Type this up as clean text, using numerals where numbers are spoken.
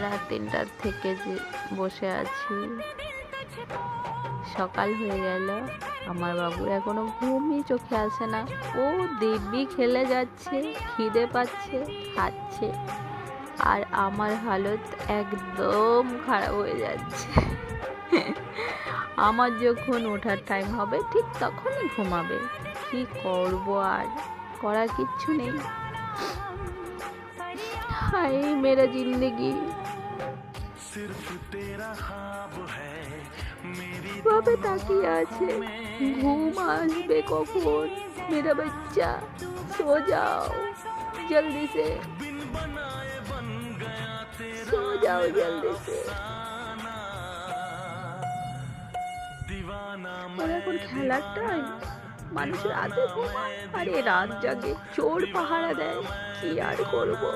রাত 3টার থেকে যে বসে আছি, সকাল হয়ে গেল, আমার বাবুর এখনো ঘুমই চোখে আসে না। ও দিব্যি খেলে যাচ্ছে, খিদে পাচ্ছে, খাচ্ছে, আর আমার হালত একদম খারাপ হয়ে যাচ্ছে। আমার যখন ওঠার টাইম হবে ঠিক তখনই ঘুমাবে। কি করব, আর করার কিচ্ছু নেই। হায় মেরা জিন্দগি। ভাবে তাকিয়ে আছে, ঘুম আসবে কখন? মেরা বাচ্চা সো যাও জলদি সে, সো যাও জলদি সে। এখন খেলার টাইম, মানুষ রাতে ঘুমায় আর এ রাত জাগে, চোর পাহারা দেয়। কি আর করবো।